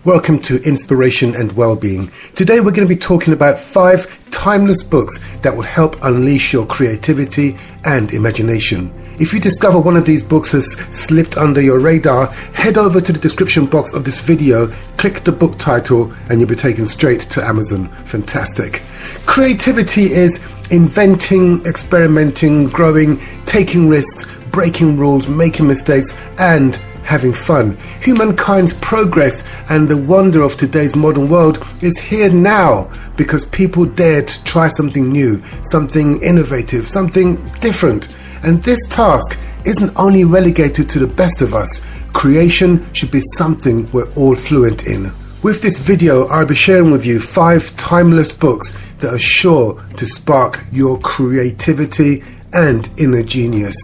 Welcome to Inspiration and Wellbeing. Today we're going to be talking about 5 timeless books that will help unleash your creativity and imagination. If you discover one of these books has slipped under your radar, head over to the description box of this video, click the book title, and you'll be taken straight to Amazon. Fantastic. Creativity is inventing, experimenting, growing, taking risks, breaking rules, making mistakes, and having fun. Humankind's progress and the wonder of today's modern world is here now because people dared to try something new, something innovative, something different. And this task isn't only relegated to the best of us. Creation should be something we're all fluent in. With this video, I'll be sharing with you 5 timeless books that are sure to spark your creativity and inner genius.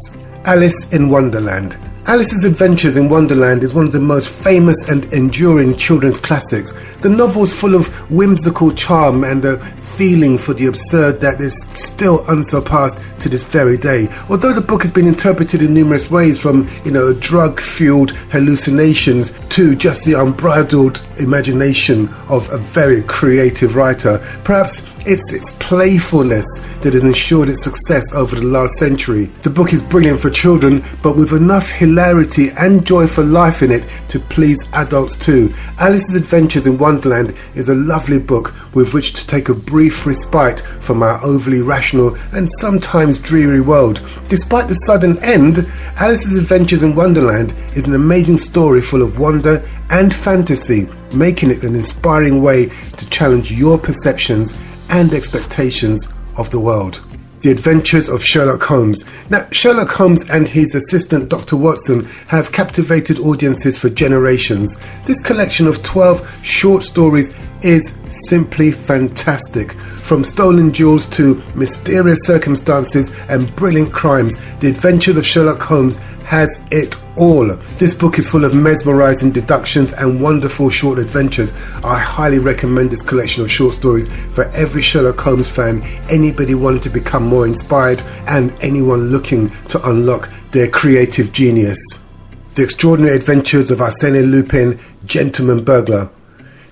Alice in Wonderland. Alice's Adventures in Wonderland is one of the most famous and enduring children's classics. The novel's full of whimsical charm and a feeling for the absurd that is still unsurpassed to this very day. Although the book has been interpreted in numerous ways, from drug-fueled hallucinations to just the unbridled imagination of a very creative writer, perhaps it's its playfulness that has ensured its success over the last century. The book is brilliant for children, but with enough hilarity and joy for life in it to please adults too. Alice's Adventures in Wonderland is a lovely book with which to take a brief respite from our overly rational and sometimes dreary world. Despite the sudden end, Alice's Adventures in Wonderland is an amazing story full of wonder and fantasy, making it an inspiring way to challenge your perceptions and expectations of the world. The Adventures of Sherlock Holmes. Now, Sherlock Holmes and his assistant Dr. Watson have captivated audiences for generations. This collection of 12 short stories is simply fantastic. From stolen jewels to mysterious circumstances and brilliant crimes, The Adventures of Sherlock Holmes has it all. This book is full of mesmerizing deductions and wonderful short adventures. I highly recommend this collection of short stories for every Sherlock Holmes fan, anybody wanting to become more inspired, and anyone looking to unlock their creative genius. The Extraordinary Adventures of Arsène Lupin, Gentleman Burglar.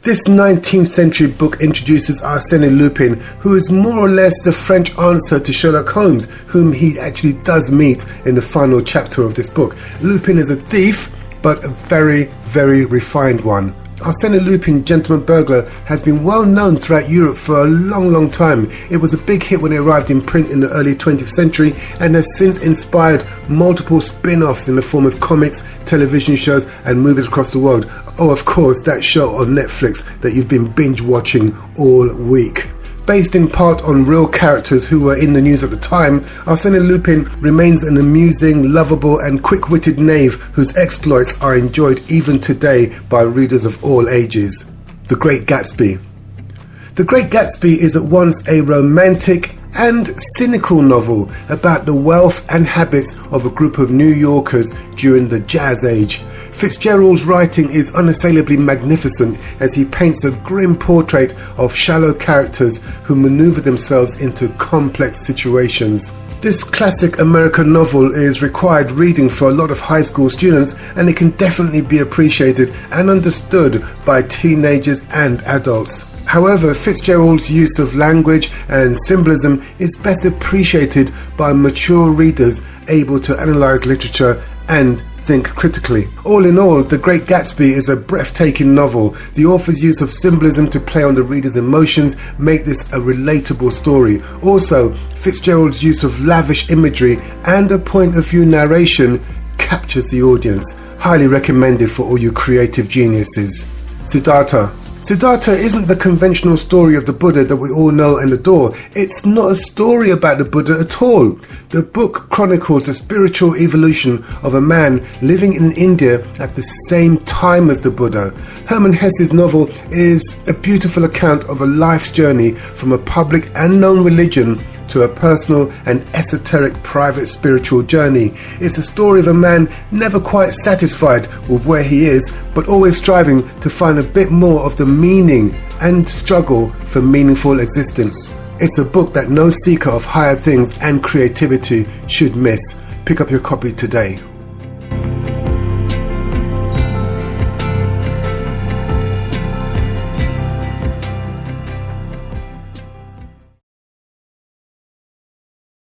This 19th century book introduces Arsène Lupin, who is more or less the French answer to Sherlock Holmes, whom he actually does meet in the final chapter of this book. Lupin is a thief, but a very, very refined one. Arsène Lupin, Gentleman Burglar has been well known throughout Europe for a long time. It was a big hit when it arrived in print in the early 20th century and has since inspired multiple spin-offs in the form of comics, television shows and movies across the world. Oh, of course, that show on Netflix that you've been binge watching all week. Based in part on real characters who were in the news at the time, Arsène Lupin remains an amusing, lovable and quick-witted knave whose exploits are enjoyed even today by readers of all ages. The Great Gatsby. The Great Gatsby is at once a romantic and cynical novel about the wealth and habits of a group of New Yorkers during the Jazz Age. Fitzgerald's writing is unassailably magnificent as he paints a grim portrait of shallow characters who maneuver themselves into complex situations. This classic American novel is required reading for a lot of high school students, and it can definitely be appreciated and understood by teenagers and adults. However, Fitzgerald's use of language and symbolism is best appreciated by mature readers able to analyze literature and think critically. All in all, The Great Gatsby is a breathtaking novel. The author's use of symbolism to play on the reader's emotions make this a relatable story. Also, Fitzgerald's use of lavish imagery and a point of view narration captures the audience. Highly recommended for all you creative geniuses. Siddhartha. Siddhartha isn't the conventional story of the Buddha that we all know and adore. It's not a story about the Buddha at all. The book chronicles the spiritual evolution of a man living in India at the same time as the Buddha. Hermann Hesse's novel is a beautiful account of a life's journey from a public and known religion to a personal and esoteric private spiritual journey. It's a story of a man never quite satisfied with where he is, but always striving to find a bit more of the meaning and struggle for meaningful existence. It's a book that no seeker of higher things and creativity should miss. Pick up your copy today.